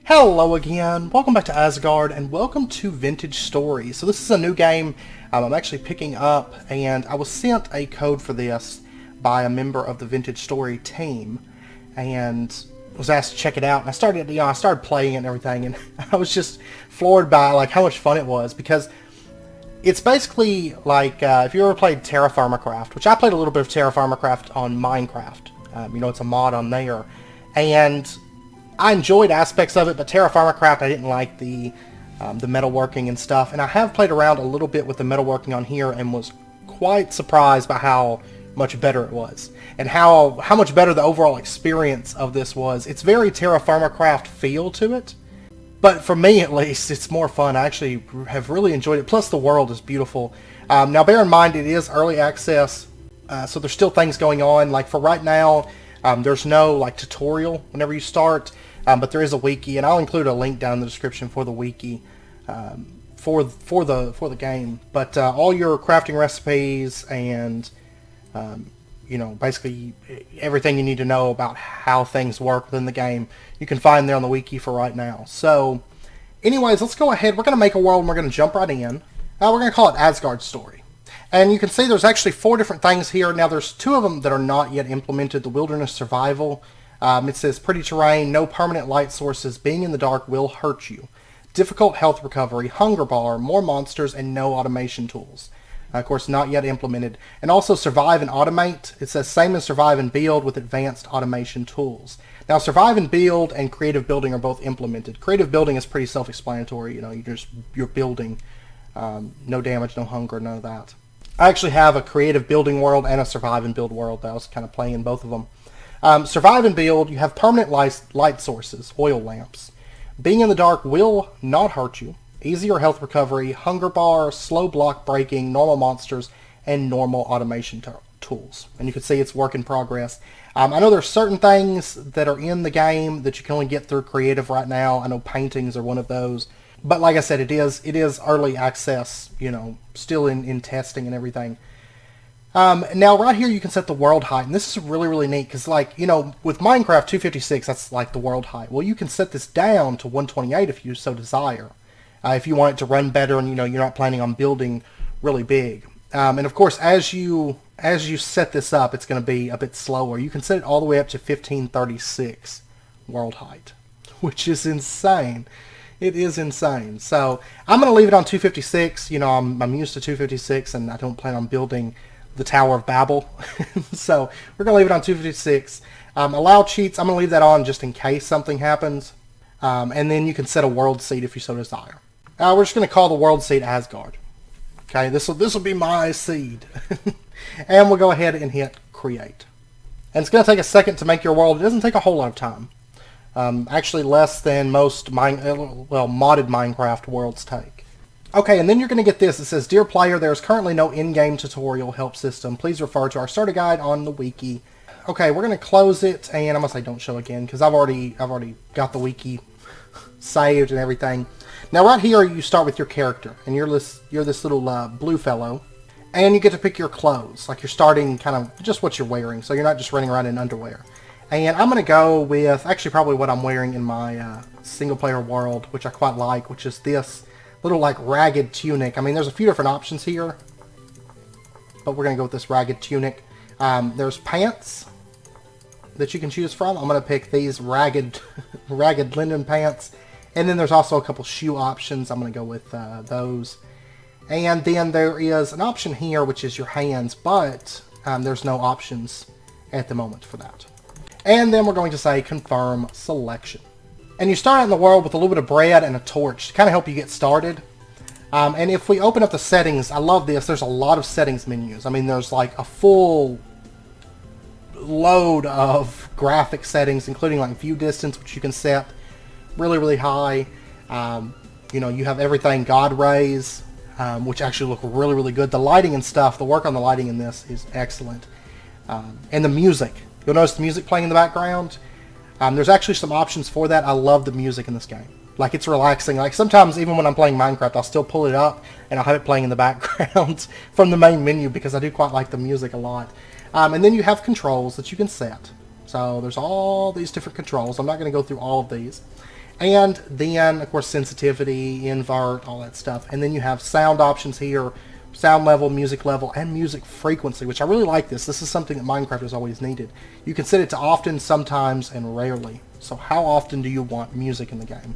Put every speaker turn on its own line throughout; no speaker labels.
Hello again, welcome back to Asgard, and welcome to Vintage Stories. So this is a new game I'm actually picking up, and I was sent a code for this by a member of the Vintage Story team, and was asked to check it out. And I started playing it and everything, and I was just floored by how much fun it was, because it's basically like if you ever played terrafirmacraft, which I played a little bit of terrafirmacraft on Minecraft. It's a mod on there, and I enjoyed aspects of it, but terrafirmacraft I didn't like the metalworking and stuff. And I have played around a little bit with the metalworking on here and was quite surprised by how much better it was, and how much better the overall experience of this was. It's very terrafirmacraft feel to it, but for me at least, it's more fun. I actually have really enjoyed it. Plus the world is beautiful. Now bear in mind it is early access, so there's still things going on. Like for right now, there's no tutorial whenever you start. But there is a wiki, and I'll include a link down in the description for the wiki for the game. But all your crafting recipes and basically everything you need to know about how things work within the game, you can find there on the wiki for right now. So, anyways, let's go ahead. We're going to make a world, and we're going to jump right in. We're going to call it Asgard Story. And you can see there's actually 4 different things here. Now, there's 2 of them that are not yet implemented. The Wilderness Survival. It says pretty terrain, no permanent light sources, being in the dark will hurt you. Difficult health recovery, hunger bar, more monsters, and no automation tools. Of course, not yet implemented. And also survive and automate. It says same as survive and build with advanced automation tools. Now, survive and build and creative building are both implemented. Creative building is pretty self-explanatory. You're building. No damage, no hunger, none of that. I actually have a creative building world and a survive and build world that I was kind of playing in both of them. Survive and build, you have permanent light sources, oil lamps. Being in the dark will not hurt you. Easier health recovery, hunger bar, slow block breaking, normal monsters, and normal automation tools. And you can see it's work in progress. I know there's certain things that are in the game that you can only get through creative right now. I know paintings are one of those. But like I said, it is early access, still in testing and everything. Now right here you can set the world height, and this is really, really neat, because with Minecraft 256, that's like the world height. Well, you can set this down to 128 if you so desire, if you want it to run better and you're not planning on building really big. And of course, as you set this up, it's going to be a bit slower. You can set it all the way up to 1536 world height, which is insane. It is insane. So I'm going to leave it on 256. I'm used to 256, and I don't plan on building the Tower of Babel. So we're going to leave it on 256. Allow cheats, I'm going to leave that on just in case something happens. And then you can set a world seed if you so desire. We're just going to call the world seed Asgard. Okay, this will be my seed. And we'll go ahead and hit create. And it's going to take a second to make your world. It doesn't take a whole lot of time. Actually less than most modded Minecraft worlds take. Okay, and then you're going to get this. It says, Dear player, there is currently no in-game tutorial help system. Please refer to our starter guide on the wiki. Okay, we're going to close it, and I'm going to say don't show again, because I've already got the wiki saved and everything. Now right here, you start with your character, and you're this little blue fellow, and you get to pick your clothes. Like you're starting kind of just what you're wearing, so you're not just running around in underwear. And I'm going to go with actually probably what I'm wearing in my single-player world, which I quite like, which is this little ragged tunic. I mean, there's a few different options here, but we're going to go with this ragged tunic. There's pants that you can choose from. I'm going to pick these ragged linen pants. And then there's also a couple shoe options. I'm going to go with those. And then there is an option here, which is your hands, but there's no options at the moment for that. And then we're going to say confirm selection. And you start out in the world with a little bit of bread and a torch to kind of help you get started. And if we open up the settings, I love this. There's a lot of settings menus. I mean, there's a full load of graphic settings, including view distance, which you can set really, really high. You have everything God rays, which actually look really, really good. The lighting and stuff, the work on the lighting in this is excellent. And the music. You'll notice the music playing in the background. There's actually some options for that. I love the music in this game. It's relaxing. Sometimes even when I'm playing Minecraft, I'll still pull it up and I'll have it playing in the background from the main menu, because I do quite like the music a lot. And then you have controls that you can set. So there's all these different controls. I'm not going to go through all of these. And then, of course, sensitivity, invert, all that stuff. And then you have sound options here, sound level, and music frequency, which I really like this. This is something that Minecraft has always needed. You can set it to often, sometimes, and rarely. So how often do you want music in the game?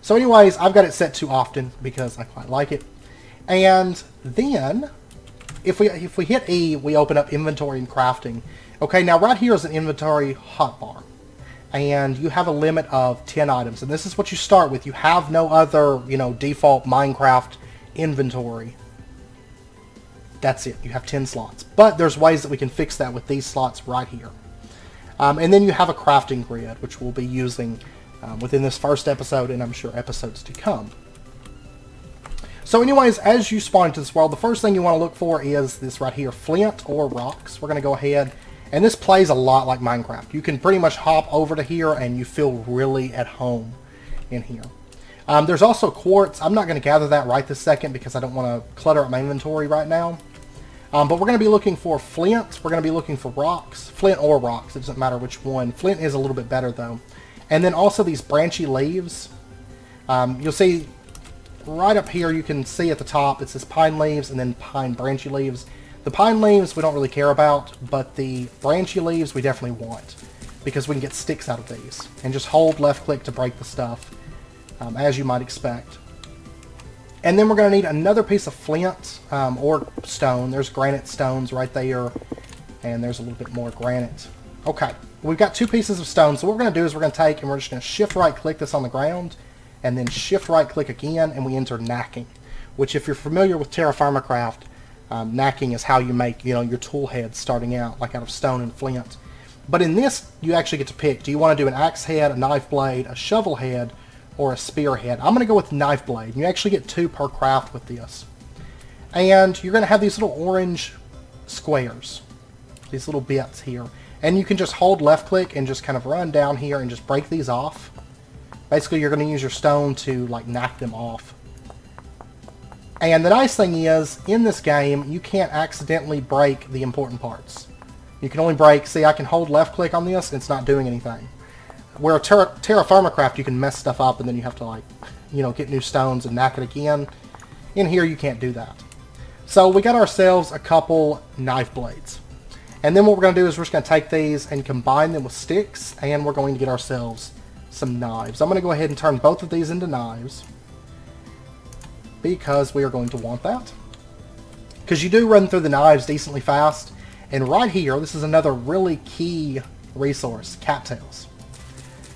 So anyways, I've got it set to often because I quite like it. And then, if we hit E, we open up inventory and crafting. Okay, now right here is an inventory hotbar. And you have a limit of 10 items. And this is what you start with. You have no other, default Minecraft inventory. That's it. You have 10 slots. But there's ways that we can fix that with these slots right here. And then you have a crafting grid, which we'll be using within this first episode, and I'm sure episodes to come. So anyways, as you spawn into this world, the first thing you want to look for is this right here, flint or rocks. We're going to go ahead, and this plays a lot like Minecraft. You can pretty much hop over to here, and you feel really at home in here. There's also quartz. I'm not going to gather that right this second because I don't want to clutter up my inventory right now. But we're going to be looking for flint. We're going to be looking for rocks. Flint or rocks. It doesn't matter which one. Flint is a little bit better, though. And then also these branchy leaves. You'll see right up here, you can see at the top, it says pine leaves and then pine branchy leaves. The pine leaves we don't really care about, but the branchy leaves we definitely want because we can get sticks out of these. And just hold left click to break the stuff, as you might expect. And then we're going to need another piece of flint or stone. There's granite stones right there, and there's a little bit more granite. Okay, we've got 2 pieces of stone, so what we're going to do is we're going to take and we're just going to shift right click this on the ground, and then shift right click again, and we enter knacking, which if you're familiar with terrafirmacraft, knacking is how you make your tool heads starting out, like out of stone and flint. But in this, you actually get to pick. Do you want to do an axe head, a knife blade, a shovel head, or a spearhead? I'm going to go with knife blade. You actually get 2 per craft with this. And you're going to have these little orange squares, these little bits here. And you can just hold left click and just kind of run down here and just break these off. Basically, you're going to use your stone to like knock them off. And the nice thing is, in this game, you can't accidentally break the important parts. You can only break, see, I can hold left click on this and it's not doing anything. Where terrafirmacraft, you can mess stuff up and then you have to get new stones and knock it again. In here, you can't do that. So we got ourselves a couple knife blades. And then what we're going to do is we're just going to take these and combine them with sticks, and we're going to get ourselves some knives. I'm going to go ahead and turn both of these into knives because we are going to want that. Because you do run through the knives decently fast. And right here, this is another really key resource, cattails.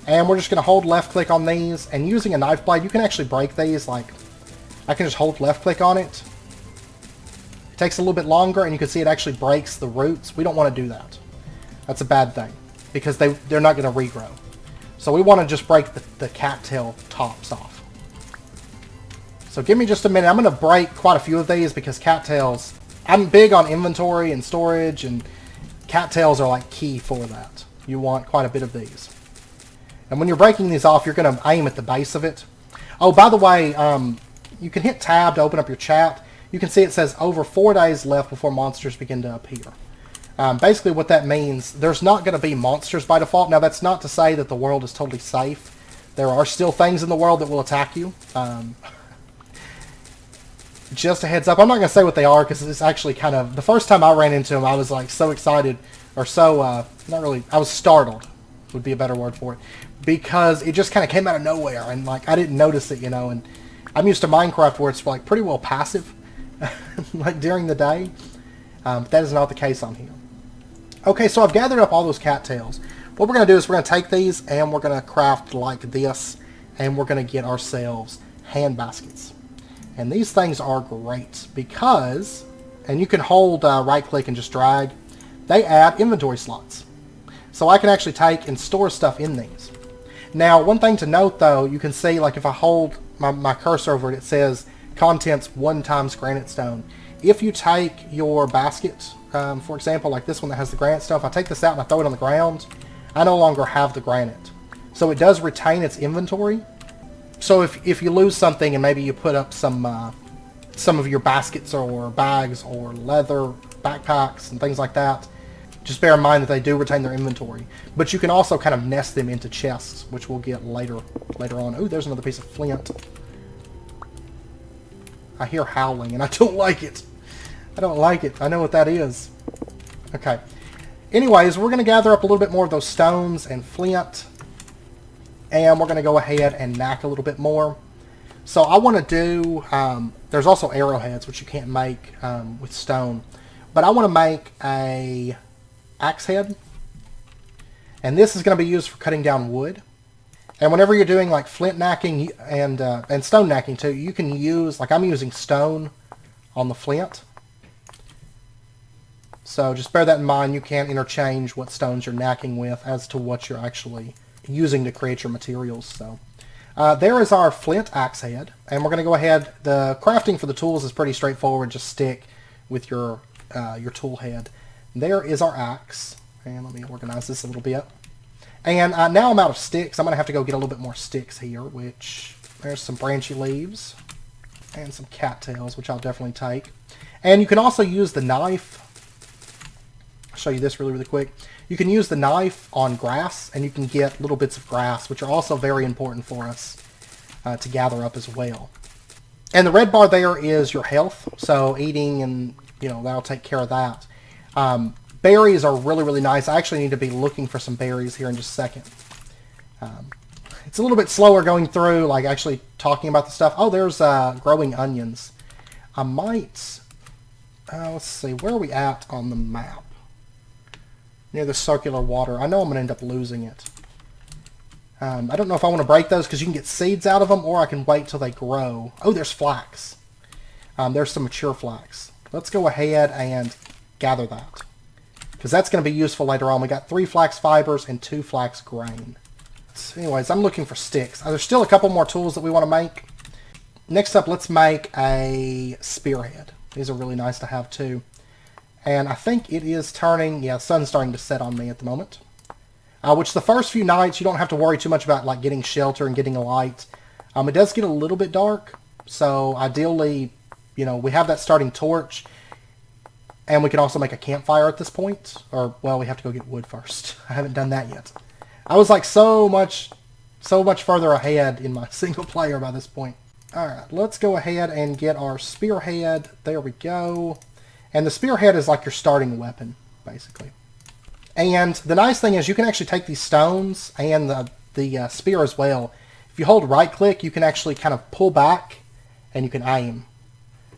And we're just going to hold left click on these, and using a knife blade, you can actually break these. Like, I can just hold left click on it. It takes a little bit longer, and you can see it actually breaks the roots. We don't want to do that. That's a bad thing, because they're not going to regrow. So we want to just break the cattail tops off. So give me just a minute. I'm going to break quite a few of these, because cattails, I'm big on inventory and storage, and cattails are like key for that. You want quite a bit of these. And when you're breaking these off, you're going to aim at the base of it. Oh, by the way, you can hit tab to open up your chat. You can see it says over 4 days left before monsters begin to appear. Basically what that means, there's not going to be monsters by default. Now that's not to say that the world is totally safe. There are still things in the world that will attack you. Just a heads up, I'm not going to say what they are because it's actually kind of, the first time I ran into them I was like so excited, or so, not really, I was startled would be a better word for it. Because it just kind of came out of nowhere, and like I didn't notice it, and I'm used to Minecraft where it's like pretty well passive, like during the day. But that is not the case on here. Okay, so I've gathered up all those cattails. What we're going to do is we're going to take these and we're going to craft like this, and we're going to get ourselves hand baskets. And these things are great because, and you can hold right click and just drag, they add inventory slots. So I can actually take and store stuff in these. Now, one thing to note though, you can see like if I hold my cursor over it, it says contents 1 times granite stone. If you take your basket, for example, like this one that has the granite stuff, I take this out and I throw it on the ground, I no longer have the granite. So it does retain its inventory. So if you lose something and maybe you put up some of your baskets or bags or leather backpacks and things like that, Just bear in mind that they do retain their inventory. But you can also kind of nest them into chests, which we'll get later on. Oh, there's another piece of flint. I hear howling, and I don't like it. I don't like it. I know what that is. Okay. Anyways, we're going to gather up a little bit more of those stones and flint. And we're going to go ahead and knack a little bit more. So I want to do... there's also arrowheads, which you can't make with stone. But I want to make a axe head. And this is going to be used for cutting down wood. And whenever you're doing like flint knacking and stone knacking too, you can use... Like I'm using stone on the flint. So just bear that in mind. You can't interchange what stones you're knacking with as to what you're actually using to create your materials. So there is our flint axe head. And we're going to go ahead. The crafting for the tools is pretty straightforward. Just stick with your tool head. There is our axe. And let me organize this a little bit. And now I'm out of sticks. I'm going to have to go get a little bit more sticks here, which there's some branchy leaves and some cattails, which I'll definitely take. And you can also use the knife. I'll show you this really, really quick. You can use the knife on grass, and you can get little bits of grass, which are also very important for us to gather up as well. And the red bar there is your health, so eating and, that'll take care of that. Berries are really, really nice. I actually need to be looking for some berries here in just a second. It's a little bit slower going through, like actually talking about the stuff. Oh, there's growing onions. I might... let's see, where are we at on the map? Near the circular water. I know I'm going to end up losing it. I don't know if I want to break those because you can get seeds out of them, or I can wait till they grow. Oh, there's flax. There's some mature flax. Let's go ahead and gather that, because that's going to be useful later on. We got 3 flax fibers and 2 flax grain. So anyways, I'm looking for sticks. There's still a couple more tools that we want to make. Next up, let's make a spearhead. These are really nice to have too. And I think it is turning... Yeah, the sun's starting to set on me at the moment. Which the first few nights, you don't have to worry too much about like getting shelter and getting a light. It does get a little bit dark. So ideally, we have that starting torch. And we can also make a campfire at this point. Or, well, we have to go get wood first. I haven't done that yet. I was like so much further ahead in my single player by this point. Alright, let's go ahead and get our spearhead. There we go. And the spearhead is like your starting weapon, basically. And the nice thing is you can actually take these stones and the spear as well. If you hold right click, you can actually kind of pull back and you can aim.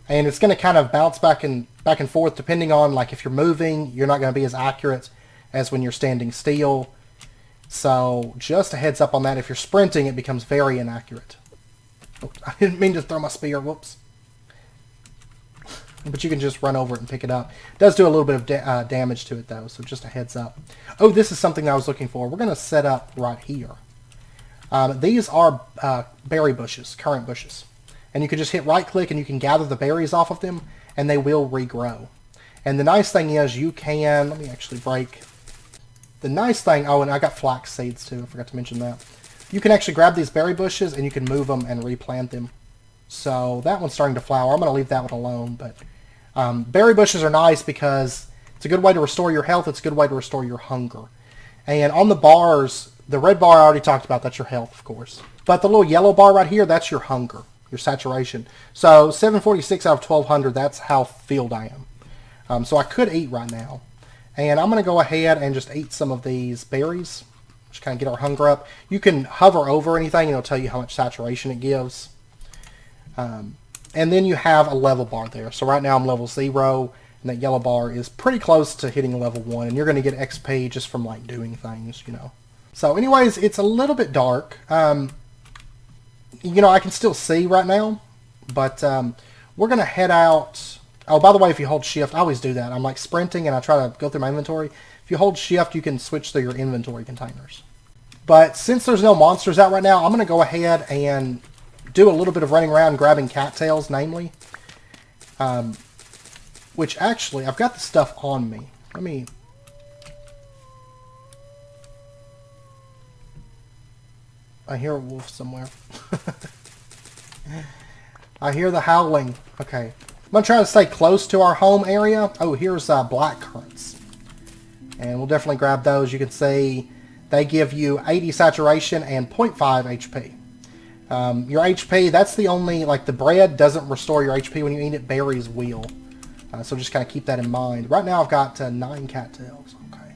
And it's going to kind of bounce back and forth depending on, like, if you're moving, you're not going to be as accurate as when you're standing still. So just a heads up on that. If you're sprinting, it becomes very inaccurate. Oops, I didn't mean to throw my spear. Whoops. But you can just run over it and pick it up. It does do a little bit of damage to it, though, so just a heads up. Oh, this is something I was looking for. We're going to set up right here. These are berry bushes, currant bushes. And you can just hit right-click and you can gather the berries off of them, and they will regrow. And the nice thing is you can... Let me actually break... The nice thing... Oh, and I got flax seeds, too. I forgot to mention that. You can actually grab these berry bushes, and you can move them and replant them. So that one's starting to flower. I'm going to leave that one alone, but... berry bushes are nice because it's a good way to restore your health. It's a good way to restore your hunger. And on the bars, the red bar I already talked about, that's your health, of course. But the little yellow bar right here, that's your hunger, your saturation. So 746 out of 1200, that's how filled I am. So I could eat right now. And I'm going to go ahead and just eat some of these berries. Just kind of get our hunger up. You can hover over anything and it'll tell you how much saturation it gives. And then you have a level bar there. So right now I'm level 0, and that yellow bar is pretty close to hitting level 1, and you're going to get XP just from like doing things, So anyways, it's a little bit dark. I can still see right now, but we're going to head out. Oh, by the way, if you hold shift, I always do that. I'm like sprinting and I try to go through my inventory. If you hold shift, you can switch through your inventory containers. But since there's no monsters out right now, I'm going to go ahead and do a little bit of running around grabbing cattails, namely. Which actually, I've got the stuff on me. Let me... I hear a wolf somewhere. I hear the howling. Okay. I'm going to try to stay close to our home area. Oh, here's black currants. And we'll definitely grab those. You can see they give you 80 saturation and 0.5 HP. Your HP, that's the only, like the bread doesn't restore your HP when you eat it, berries will. So just kind of keep that in mind. Right now I've got 9 cattails. Okay.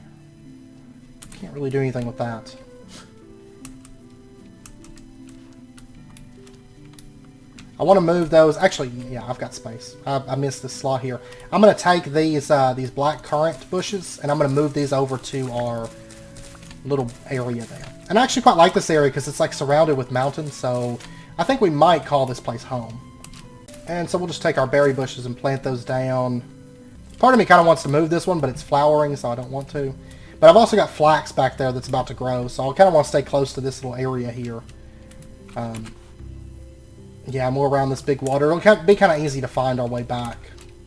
Can't really do anything with that. I want to move those. Actually, yeah, I've got space. I missed this slot here. I'm going to take these black currant bushes, and I'm going to move these over to our little area there. And I actually quite like this area because it's like surrounded with mountains, so I think we might call this place home. And so we'll just take our berry bushes and plant those down. Part of me kind of wants to move this one, but it's flowering, so I don't want to. But I've also got flax back there that's about to grow, so I kind of want to stay close to this little area here. Yeah, more around this big water. It'll be kind of easy to find our way back.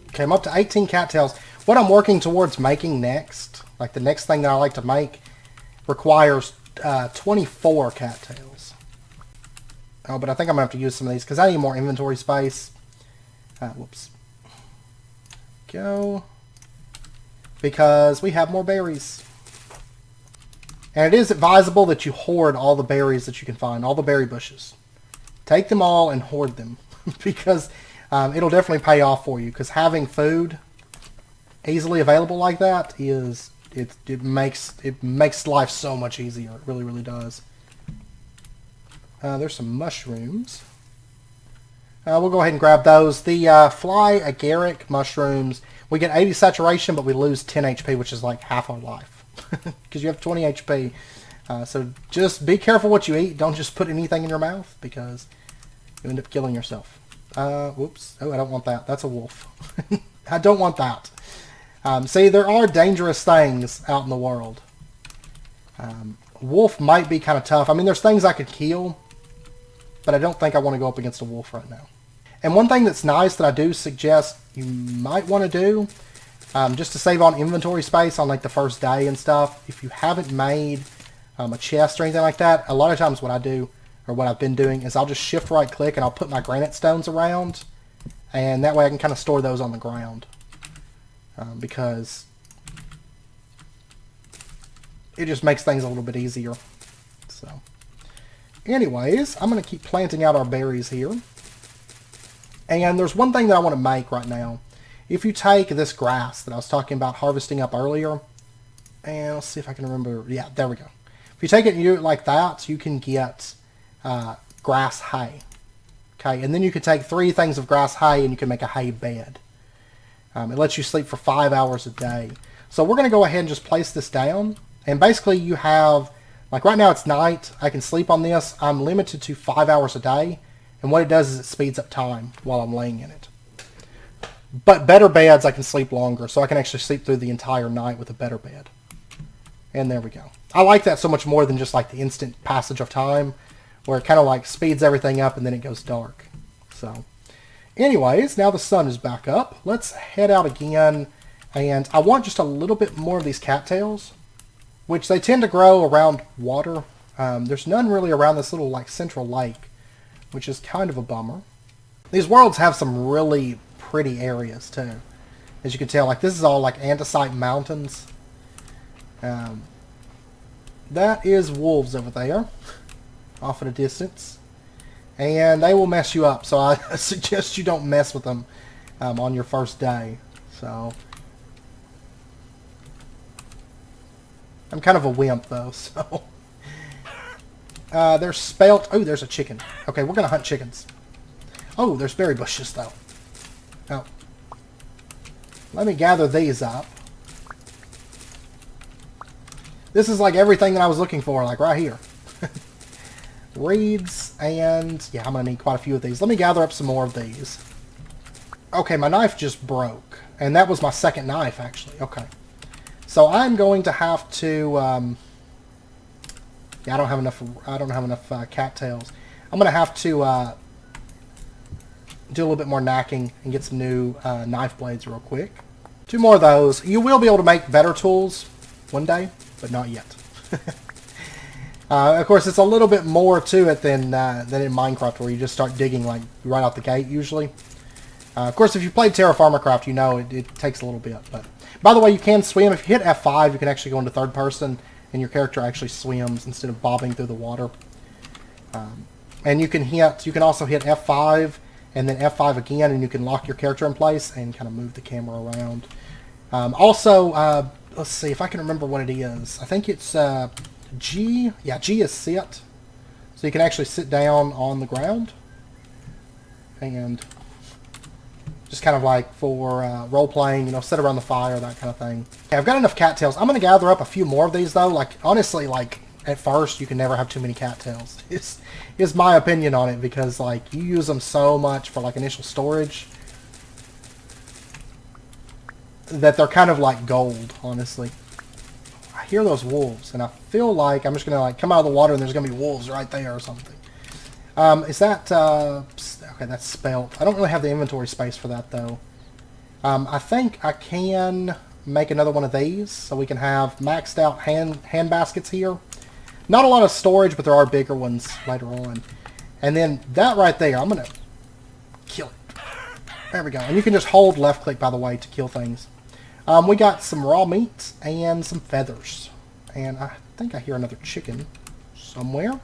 Okay, I'm up to 18 cattails. What I'm working towards making next, like the next thing that I like to make, requires 24 cattails. Oh, but I think I'm going to have to use some of these because I need more inventory space. Whoops. Go. Because we have more berries. And it is advisable that you hoard all the berries that you can find, all the berry bushes. Take them all and hoard them because it'll definitely pay off for you because having food easily available like that is it makes life so much easier. It really, really does. There's some mushrooms. We'll go ahead and grab those. The fly agaric mushrooms, we get 80 saturation, but we lose 10 HP, which is like half our life because you have 20 HP. So just be careful what you eat. Don't just put anything in your mouth because you end up killing yourself. Whoops. Oh, I don't want that. That's a wolf. I don't want that. See, there are dangerous things out in the world. Wolf might be kind of tough. I mean, there's things I could kill, but I don't think I want to go up against a wolf right now. And one thing that's nice that I do suggest you might want to do, just to save on inventory space on like the first day and stuff, if you haven't made a chest or anything like that, a lot of times what I do, or what I've been doing, is I'll just shift right click and I'll put my granite stones around, and that way I can kind of store those on the ground. Because it just makes things a little bit easier. So, anyways, I'm going to keep planting out our berries here. And there's one thing that I want to make right now. If you take this grass that I was talking about harvesting up earlier, and let's see if I can remember. Yeah, there we go. If you take it and you do it like that, you can get grass hay. Okay, and then you can take 3 things of grass hay and you can make a hay bed. It lets you sleep for 5 hours a day. So we're going to go ahead and just place this down. And basically you have, like right now it's night. I can sleep on this. I'm limited to 5 hours a day. And what it does is it speeds up time while I'm laying in it. But better beds, I can sleep longer. So I can actually sleep through the entire night with a better bed. And there we go. I like that so much more than just like the instant passage of time, where it kind of like speeds everything up and then it goes dark. So, anyways, now the sun is back up. Let's head out again. And I want just a little bit more of these cattails, which they tend to grow around water. There's none really around this little like central lake, which is kind of a bummer. These worlds have some really pretty areas too. As you can tell, like this is all like andesite mountains. That is wolves over there, off at a distance. And they will mess you up, so I suggest you don't mess with them on your first day. So I'm kind of a wimp though, so there's spelt. Oh, there's a chicken. Okay, we're gonna hunt chickens. Oh, there's berry bushes though. Oh, let me gather these up. This is like everything that I was looking for, like right here. Reeds, and yeah, I'm gonna need quite a few of these. Let me gather up some more of these. Okay, my knife just broke, and that was my second knife actually. Okay, so I'm going to have to. Yeah, I don't have enough cattails. I'm gonna have to do a little bit more knacking and get some new knife blades real quick. 2 more of those. You will be able to make better tools one day, but not yet. Of course, it's a little bit more to it than in Minecraft, where you just start digging like right out the gate usually. Of course, if you played terrafirmacraft, you know it takes a little bit. But by the way, you can swim. If you hit F5, you can actually go into third person, and your character actually swims instead of bobbing through the water. And you can also hit F5 and then F5 again, and you can lock your character in place and kind of move the camera around. Also, let's see if I can remember what it is. I think it's G. Yeah, G is sit. So you can actually sit down on the ground and just kind of like for role-playing, you know, sit around the fire, that kind of thing. Okay, I've got enough cattails. I'm going to gather up a few more of these, though. Like, honestly, like, at first, you can never have too many cattails. Is my opinion on it, because, like, you use them so much for, like, initial storage that they're kind of like gold, honestly. I hear those wolves, and I feel like I'm just going to, like, come out of the water and there's going to be wolves right there or something. Is that... okay, that's spelt. I don't really have the inventory space for that, though. I think I can make another one of these, so we can have maxed out hand baskets here. Not a lot of storage, but there are bigger ones later on. And then that right there, I'm going to kill it. There we go. And you can just hold left click, by the way, to kill things. We got some raw meat and some feathers. And I think I hear another chicken somewhere.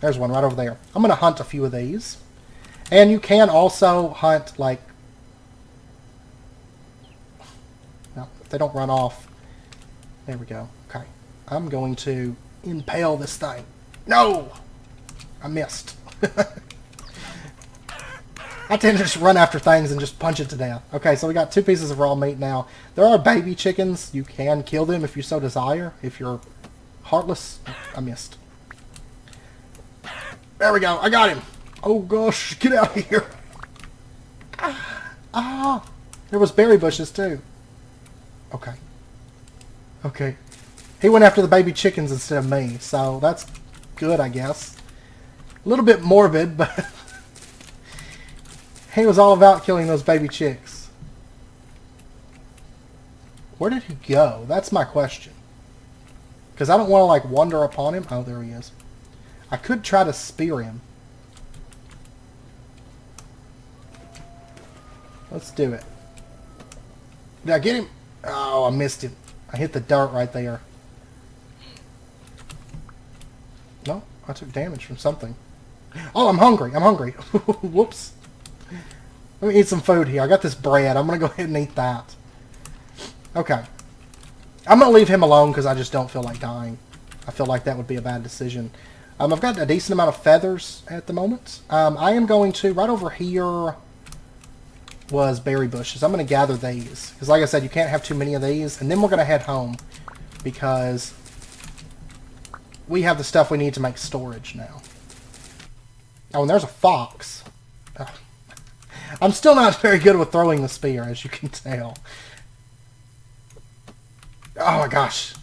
There's one right over there. I'm going to hunt a few of these. And you can also hunt, like... No, if they don't run off. There we go. Okay. I'm going to impale this thing. No! I missed. I tend to just run after things and just punch it to death. Okay, so we got 2 pieces of raw meat now. There are baby chickens. You can kill them if you so desire. If you're heartless. I missed. There we go. I got him. Oh, gosh. Get out of here. Ah. There was berry bushes, too. Okay. Okay. He went after the baby chickens instead of me, so that's good, I guess. A little bit morbid, but... he was all about killing those baby chicks. Where did he go? That's my question. Because I don't want to, like, wander upon him. Oh, there he is. I could try to spear him. Let's do it. Did I get him? Oh, I missed him. I hit the dirt right there. No, I took damage from something. Oh, I'm hungry. I'm hungry. Whoops. Let me eat some food here. I got this bread. I'm going to go ahead and eat that. Okay. I'm going to leave him alone because I just don't feel like dying. I feel like that would be a bad decision. I've got a decent amount of feathers at the moment. I am going to, right over here was berry bushes. I'm going to gather these. Because like I said, you can't have too many of these. And then we're going to head home. Because we have the stuff we need to make storage now. Oh, and there's a fox. Oh. I'm still not very good with throwing the spear, as you can tell. Oh my gosh.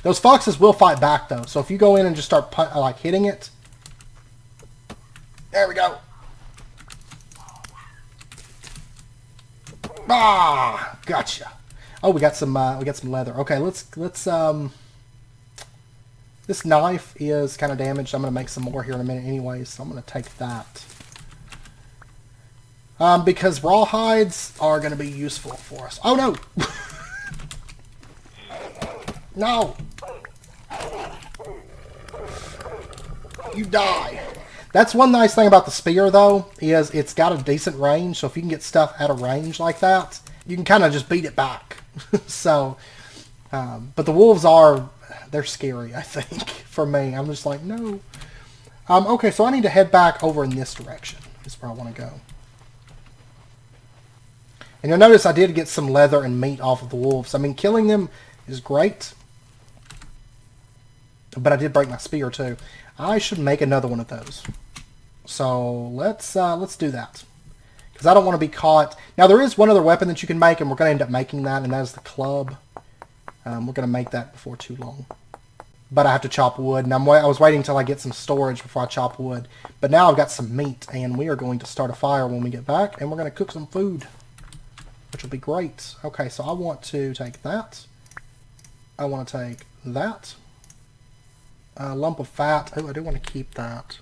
Those foxes will fight back, though. So if you go in and just start like hitting it. There we go. Ah, gotcha. Oh, we got some leather. Okay, let's this knife is kind of damaged. I'm going to make some more here in a minute anyway, so I'm going to take that. Because rawhides are going to be useful for us. Oh, no! No! You die. That's one nice thing about the spear, though, is it's got a decent range, so if you can get stuff out of range like that, you can kind of just beat it back. So, but the wolves they're scary, I think, for me. I'm just like, no. Okay, so I need to head back over in this direction, is where I want to go. And you'll notice I did get some leather and meat off of the wolves. I mean, killing them is great. But I did break my spear, too. I should make another one of those. So, let's do that. Because I don't want to be caught. Now, there is one other weapon that you can make, and we're going to end up making that, and that is the club. We're going to make that before too long. But I have to chop wood, and I was waiting until I get some storage before I chop wood. But now I've got some meat, and we are going to start a fire when we get back, and we're going to cook some food. Which will be great. Okay, so I want to take that. I want to take that. A lump of fat. Oh, I do want to keep that.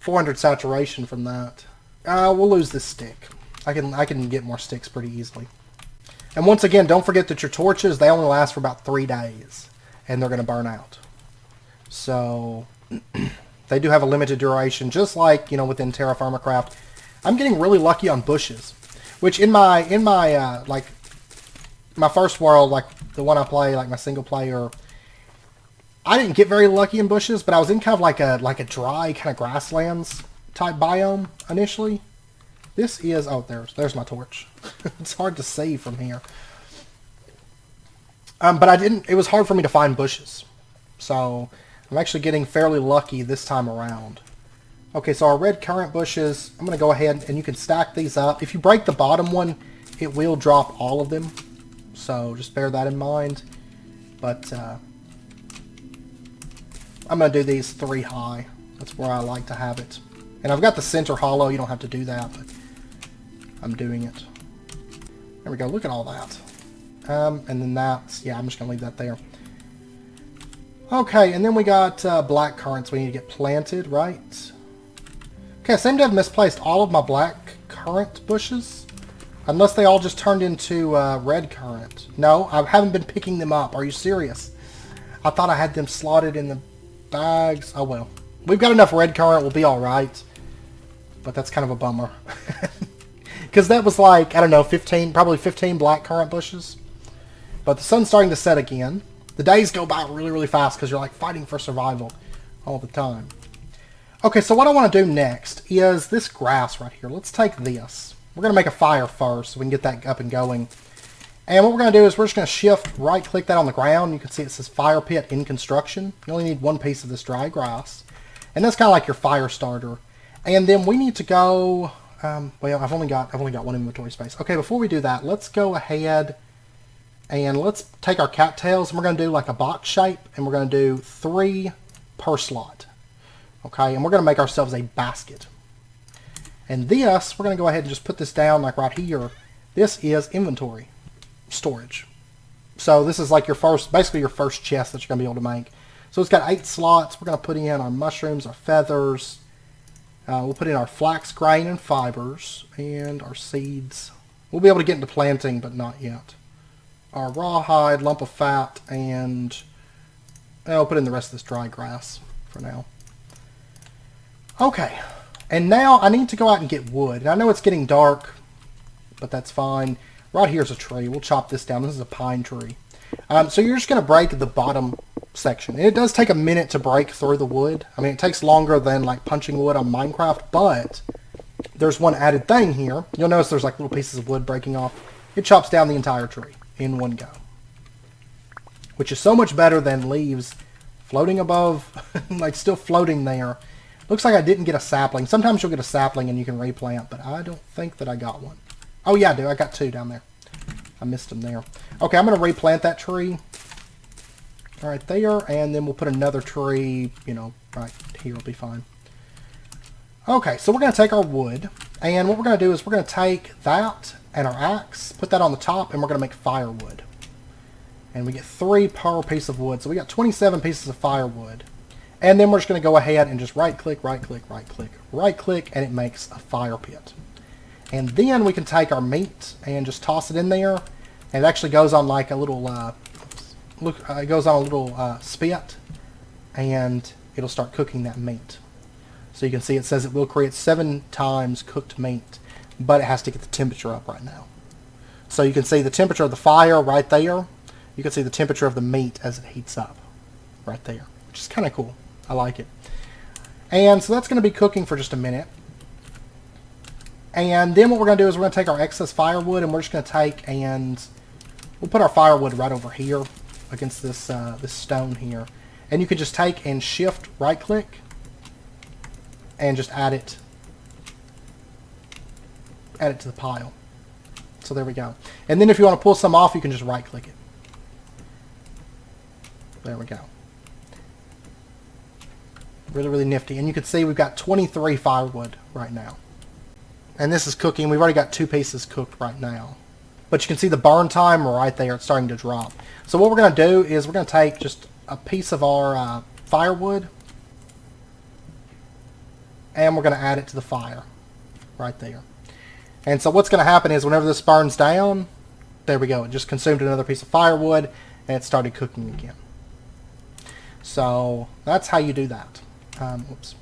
400 saturation from that. We'll lose this stick. I can get more sticks pretty easily. And once again, don't forget that your torches, they only last for about 3 days. And they're going to burn out. So, they do have a limited duration, just like, you know, within terrafirmacraft. I'm getting really lucky on bushes. Which in my like, my first world, like the one I play, like my single player, I didn't get very lucky in bushes, but I was in kind of like a dry kind of grasslands type biome initially. This is, oh, there's my torch. It's hard to see from here. But it was hard for me to find bushes. So, I'm actually getting fairly lucky this time around. Okay, so our red currant bushes, I'm going to go ahead and you can stack these up. If you break the bottom one, it will drop all of them. So, just bear that in mind. But, I'm going to do these 3 high. That's where I like to have it. And I've got the center hollow. You don't have to do that, but I'm doing it. There we go. Look at all that. And then that's, yeah, I'm just going to leave that there. Okay, and then we got black currants we need to get planted, right? Okay, I seem to have misplaced all of my black currant bushes. Unless they all just turned into red currant. No, I haven't been picking them up. Are you serious? I thought I had them slotted in the bags. Oh well. We've got enough red currant, we'll be alright. But that's kind of a bummer. Because that was like, I don't know, probably 15 black currant bushes. But the sun's starting to set again. The days go by really, really fast because you're like fighting for survival all the time. Okay, so what I want to do next is this grass right here. Let's take this. We're going to make a fire first so we can get that up and going. And what we're going to do is we're just going to shift right-click that on the ground. You can see it says fire pit in construction. You only need 1 piece of this dry grass. And that's kind of like your fire starter. And then we need to go... well, I've only got 1 inventory space. Okay, before we do that, let's go ahead and let's take our cattails and we're going to do like a box shape and we're going to do 3 per slot. Okay, and we're going to make ourselves a basket. And this, we're going to go ahead and just put this down like right here. This is inventory storage. So this is like your first, basically your first chest that you're going to be able to make. So it's got 8 slots. We're going to put in our mushrooms, our feathers. We'll put in our flax grain and fibers and our seeds. We'll be able to get into planting, but not yet. Our rawhide, lump of fat, and I'll put in the rest of this dry grass for now. Okay, and now I need to go out and get wood. And I know it's getting dark, but that's fine. Right here's a tree. We'll chop this down. This is a pine tree. So you're just going to break the bottom section. And it does take a minute to break through the wood. I mean, it takes longer than like punching wood on Minecraft, but there's one added thing here. You'll notice there's like little pieces of wood breaking off. It chops down the entire tree in one go, which is so much better than leaves floating above, like still floating there. Looks like I didn't get a sapling. Sometimes you'll get a sapling and you can replant, but I don't think that I got one. Oh yeah, I do. I got 2 down there. I missed them there. Okay, I'm going to replant that tree right there, and then we'll put another tree, you know, right here will be fine. Okay, so we're going to take our wood, and what we're going to do is we're going to take that and our axe, put that on the top, and we're going to make firewood. And we get 3 per piece of wood, so we got 27 pieces of firewood. And then we're just going to go ahead and just right-click, right-click, right-click, right-click, and it makes a fire pit. And then we can take our meat and just toss it in there. And it actually goes on like a little, it goes on a little spit. And it'll start cooking that meat. So you can see it says it will create 7 times cooked meat. But it has to get the temperature up right now. So you can see the temperature of the fire right there. You can see the temperature of the meat as it heats up. Right there. Which is kind of cool. I like it. And so that's going to be cooking for just a minute. And then what we're going to do is we're going to take our excess firewood and we're just going to take and we'll put our firewood right over here against this this stone here. And you can just take and shift right click and just add it to the pile. So there we go. And then if you want to pull some off, you can just right click it. There we go. Really, really nifty. And you can see we've got 23 firewood right now. And this is cooking. We've already got 2 pieces cooked right now. But you can see the burn time right there. It's starting to drop. So what we're going to do is we're going to take just a piece of our firewood. and we're going to add it to the fire right there. And so what's going to happen is whenever this burns down, there we go. It just consumed another piece of firewood, and it started cooking again. So that's how you do that. Oops.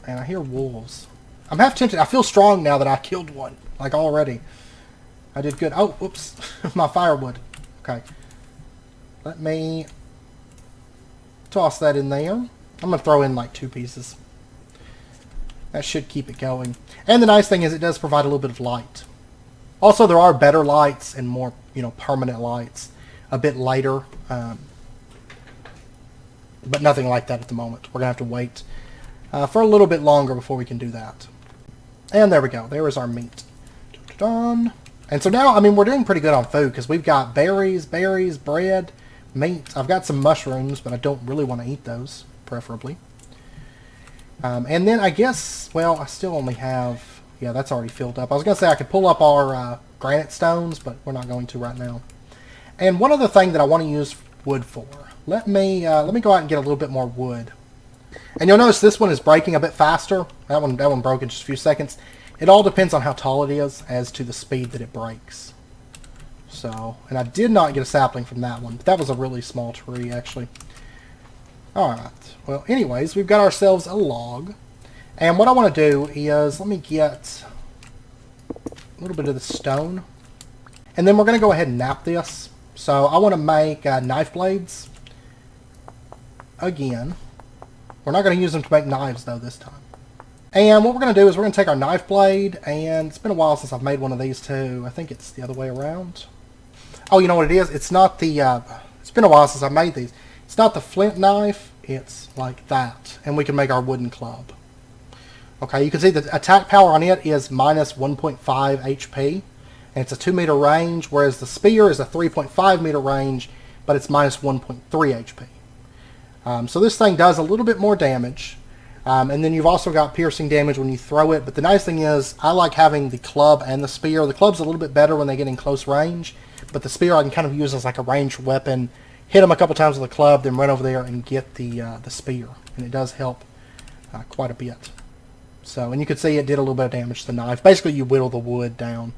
And I hear wolves. I'm half tempted. I feel strong now that I killed one. Like already. I did good. Oh, whoops. My firewood. Okay. Let me toss that in there. I'm going to throw in like 2 pieces. That should keep it going. And the nice thing is it does provide a little bit of light. Also, there are better lights and more, permanent lights a bit later. But nothing like that at the moment. We're going to have to wait for a little bit longer before we can do that. And there we go. There is our meat. Done. And so now, we're doing pretty good on food because we've got berries, bread, meat. I've got some mushrooms, but I don't really want to eat those, preferably. And then I guess, well, I still only have, yeah, that's already filled up. I was going to say I could pull up our granite stones, but we're not going to right now. And one other thing that I want to use wood for. Let me go out and get a little bit more wood. And you'll notice this one is breaking a bit faster. That one broke in just a few seconds. It all depends on how tall it is as to the speed that it breaks. So, and I did not get a sapling from that one. But that was a really small tree, actually. Alright. Well, anyways, we've got ourselves a log. And what I want to do is, let me get a little bit of the stone. And then we're going to go ahead and nap this. So I want to make knife blades. Again. We're not going to use them to make knives, though, this time. And what we're going to do is we're going to take our knife blade, and it's been a while since I've made one of these, too. I think it's the other way around. Oh, you know what it is? It's not the, it's been a while since I've made these. It's not the flint knife. It's like that. And we can make our wooden club. Okay, you can see the attack power on it is minus 1.5 HP. And it's a 2 meter range, whereas the spear is a 3.5 meter range, but it's minus 1.3 HP. So this thing does a little bit more damage. And then you've also got piercing damage when you throw it. But the nice thing is, I like having the club and the spear. The club's a little bit better when they get in close range. But the spear I can kind of use as like a ranged weapon. Hit them a couple times with the club, then run over there and get the spear. And it does help quite a bit. So, and you can see it did a little bit of damage to the knife. Basically, you whittle the wood down.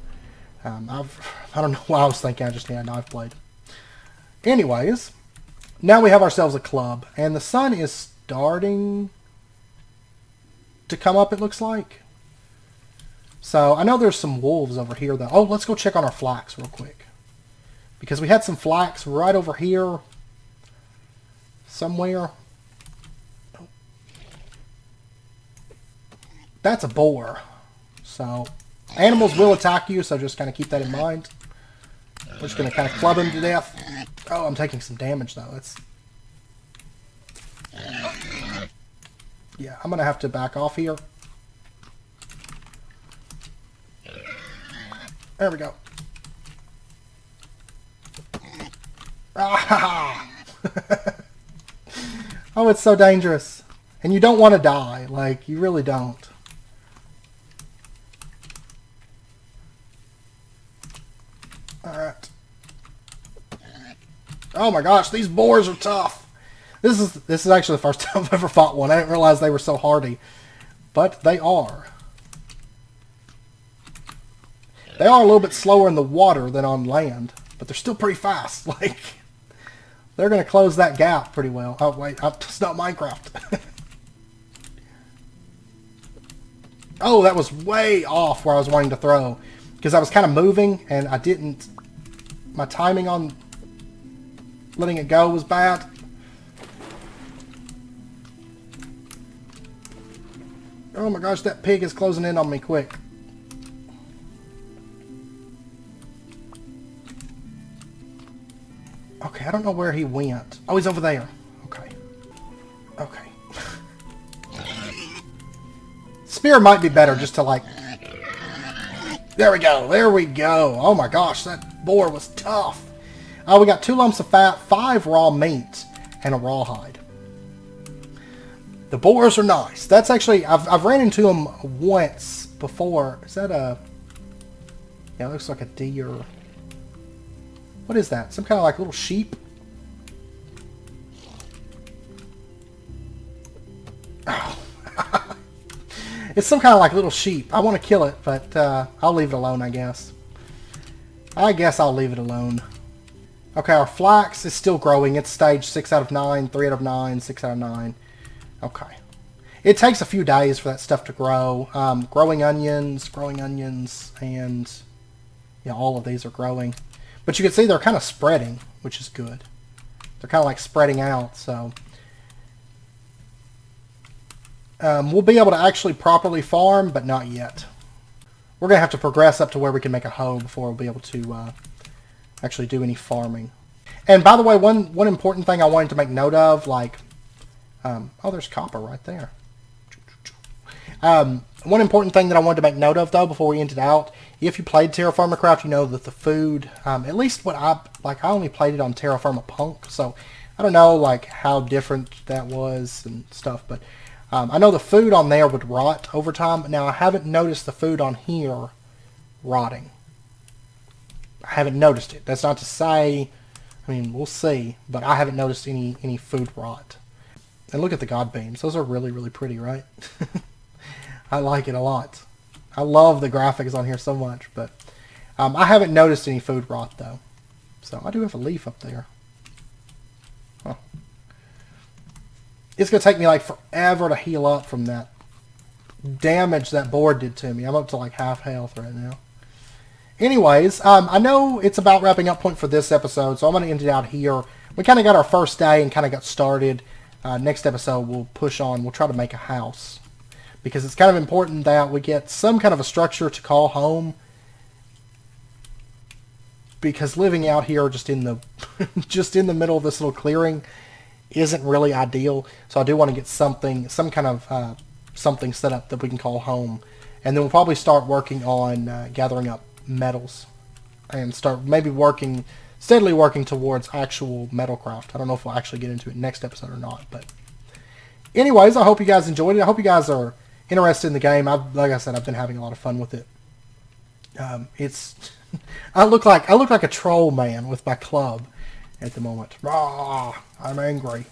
I don't know why I was thinking I just had a knife blade. Anyways, now we have ourselves a club. And the sun is starting to come up, it looks like. So, I know there's some wolves over here, though. Oh, let's go check on our flax real quick. Because we had some flax right over here. Somewhere. That's a boar. So, animals will attack you, so just kind of keep that in mind. We're just going to kind of club him to death. Oh, I'm taking some damage, though. That's... Yeah, I'm going to have to back off here. There we go. Ah! Oh, it's so dangerous. And you don't want to die. Like, you really don't. Alright. Oh my gosh, these boars are tough. This is actually the first time I've ever fought one. I didn't realize they were so hardy. But they are. They are a little bit slower in the water than on land. But they're still pretty fast. Like, they're going to close that gap pretty well. Oh, wait. It's not Minecraft. Oh, that was way off where I was wanting to throw. Because I was kind of moving, and I didn't... My timing on letting it go was bad. Oh my gosh, that pig is closing in on me quick. Okay, I don't know where he went. Oh, he's over there. Okay. Okay. Spear might be better just to like... There we go. There we go. Oh my gosh, that boar was tough. We got 2 lumps of fat, 5 raw meat, and a rawhide. The boars are nice. That's actually... I've ran into them once before. Is that a... Yeah, it looks like a deer. What is that? Some kind of like little sheep? Oh. It's some kind of like little sheep. I want to kill it, but I'll leave it alone, I guess. I guess I'll leave it alone. Okay, our flax is still growing. It's stage 6 out of 9, 3 out of 9, 6 out of 9. Okay. It takes a few days for that stuff to grow. Growing onions, and yeah, all of these are growing. But you can see they're kind of spreading, which is good. They're kind of like spreading out, so... we'll be able to actually properly farm, but not yet. We're going to have to progress up to where we can make a hoe before we'll be able to actually do any farming. And by the way, one important thing I wanted to make note of, like... oh, there's copper right there. One important thing that I wanted to make note of, though, before we end it out, if you played terrafirmacraft, you know that the food, at least what I only played it on Terra Firma Punk, so I don't know, like, how different that was and stuff, but I know the food on there would rot over time. Now, I haven't noticed the food on here rotting. I haven't noticed it. That's not to say, I mean, we'll see, but I haven't noticed any food rot. And look at the god beams. Those are really, really pretty, right? I like it a lot. I love the graphics on here so much, but I haven't noticed any food rot, though. So I do have a leaf up there. Huh. It's going to take me like forever to heal up from that damage that board did to me. I'm up to like half health right now. Anyways, I know it's about wrapping up point for this episode, so I'm going to end it out here. We kind of got our first day and kind of got started. Next episode, we'll push on. We'll try to make a house, because it's kind of important that we get some kind of a structure to call home, because living out here just in the just in the middle of this little clearing isn't really ideal. So I do want to get some kind of something set up that we can call home, and then we'll probably start working on gathering up metals and start maybe steadily working towards actual metalcraft. I don't know if we'll actually get into it next episode or not, but anyways, I hope you guys enjoyed it. I hope you guys are interested in the game. Like I said, I've been having a lot of fun with it. I look like a troll man with my club at the moment. Rah, I'm angry.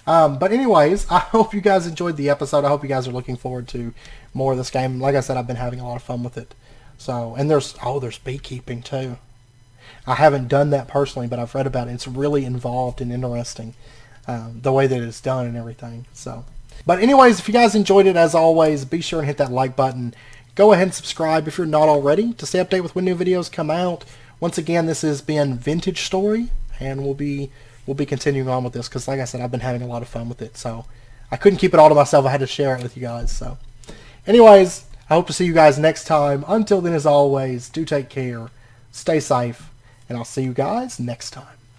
But anyways, I hope you guys enjoyed the episode. I hope you guys are looking forward to more of this game. Like I said, I've been having a lot of fun with it. So, and there's beekeeping too. I haven't done that personally, but I've read about it. It's really involved and interesting, the way that it's done and everything. So, but anyways, if you guys enjoyed it, as always, be sure and hit that like button. Go ahead and subscribe if you're not already to stay updated with when new videos come out. Once again, this has been Vintage Story, and we'll be continuing on with this because, like I said, I've been having a lot of fun with it. So I couldn't keep it all to myself. I had to share it with you guys. So, anyways, I hope to see you guys next time. Until then, as always, do take care, stay safe, and I'll see you guys next time.